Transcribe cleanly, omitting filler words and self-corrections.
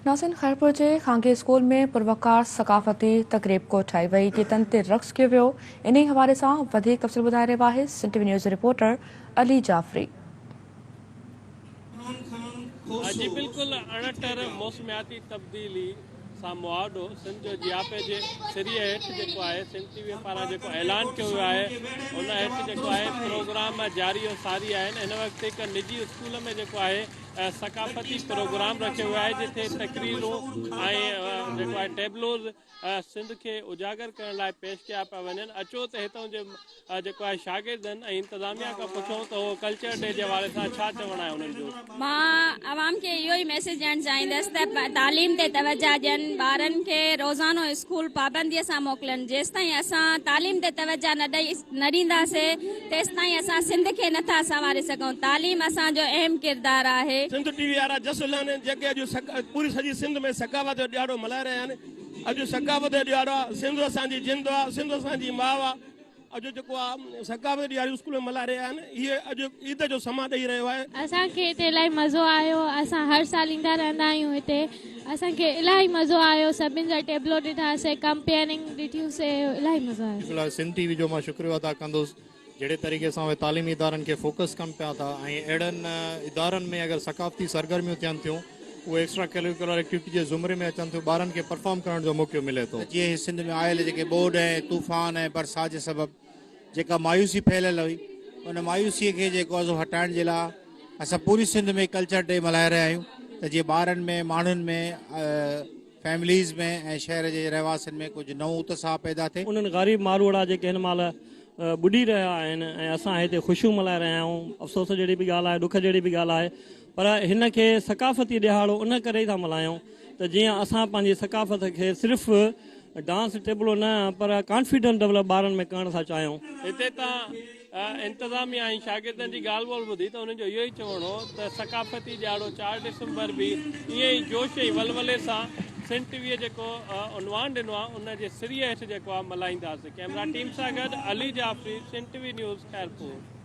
नाज़रीन, खैरपुर जे खांगी स्कूल में पुरवकार सकाफ़ती तक़रीब को ठाही वई, गीतनि ते रक़्स कयो वियो। इन हवाले सां वधीक तफ़सील ॿुधाए रहियो आहे Sindh TV news reporter Ali Jafri. जी बिल्कुल, अणटर मौसमियाती तब्दीली सां मुआवडो सिंध जो जियापे जे सिरीअ हेठि जेको आहे सिंध टीवी पारां जेको ऐलान कयो वियो आहे उन हेठि जेको आहे प्रोग्राम जारी और सारी आहिनि। हिन वक़्तु हिकु निजी स्कूल में जेको आहे सकाफ़ती प्रोग्राम रखियो वियो आहे जिथे तकरीरूं ऐं जेको आहे टेबलोज़ सिंध खे उजागर करण लाइ पेश कया पिया वञनि। अचो त हितां जे जेको आहे शागिर्दनि ऐं इंतज़ामिया खां पुछूं त उहो कल्चर डे जे हवाले सां छा चवणु आहे उन्हनि जो। मां अवाम खे इहो ई मैसेज ॾियणु चाहींदसि त तालीम ते तवजा ॾियनि, ॿारनि खे रोज़ानो स्कूल पाबंदीअ सां मोकिलनि। जेसिताईं असां तालीम ते तवजा न ॾींदासीं तेसिताईं असां सिंध खे नथा संवारे सघूं। तालीम असांजो अहम किरदारु आहे। सिंध टीवी वारा जसुल आहिनि जेके अॼु पूरी सॼी सिंध में सकाफ़त जो ॾियारो मल्हाए रहिया आहिनि। अॼु सकाफ़त जो ॾियारो आहे, सिंध असांजी जिंद आहे, सिंध असांजी माउ आहे। अॼु जेको आहे सकाफ़त ॾियारी स्कूल में मल्हाए रहिया आहिनि। इहे अॼु ईद जो समा ॾेई रहियो आहे। असांखे हिते इलाही मज़ो आयो। असां हर साल ईंदा रहंदा आहियूं हिते। असांखे इलाही मज़ो आयो। सभिनि जा टेबलो ॾिठासीं, कंपेयरिंग ॾिठियूंसीं, इलाही मज़ो आयो। सिंध टीवी जो मां शुक्रिया अदा कंदुसि जहिड़े तरीक़े सां उहे तालीमी इदारनि खे फोकस कनि पिया था ऐं अहिड़नि इदारनि में अगरि सकाफ़ती सरगर्मियूं थियनि थियूं उहे एक्स्ट्रा करिकुलर एक्टिविटी जे ज़ुमरे में अचनि थियूं, ॿारनि खे परफॉर्म करण जो मौक़ो मिले थो। जीअं सिंध में आयल जेके ॿोॾ ऐं तूफ़ान ऐं बरसात जे सबबु जेका मायूसी फैलियल हुई उन मायूसीअ खे जेको आहे हटाइण जे लाइ असां पूरी सिंध में कल्चर डे मल्हाए रहिया आहियूं त जीअं ॿारनि में, माण्हुनि में, फैमिलीज़ में ऐं शहर जे रहवासियुनि में कुझु नओं उत्साह पैदा थिए। उन्हनि ग़रीब मारूड़ा जेके हिन महिल ॿुॾी रहिया आहिनि ऐं असां हिते ख़ुशियूं मल्हाए रहिया आहियूं। अफ़सोस जहिड़ी बि ॻाल्हि आहे, ॾुख जहिड़ी बि ॻाल्हि आहे, पर हिन खे सकाफ़ती ॾिहाड़ो उन करे ई था मल्हायूं त जीअं असां पंहिंजी सकाफ़त खे सिर्फ़ु डांस टेबलो न पर कॉन्फिडेंस डेवलप ॿारनि में करण था चाहियूं। हिते तव्हां इंतज़ामिया ऐं शागिर्दनि जी ॻाल्हि ॿोल ॿुधी त उन्हनि जो इहो ई चवणो हो त सकाफ़ती ॾियारो 4 डिसंबर बि ईअं ई जोश ऐं वलवले सां सिंध टीवीअ जेको उनवान ॾिनो आहे उन जे सिरीअ हेठि जेको आहे मल्हाईंदासीं। कैमरा टीम सां गॾु अली जाफ़री, सिंध टीवी न्यूज़, खैरपुर।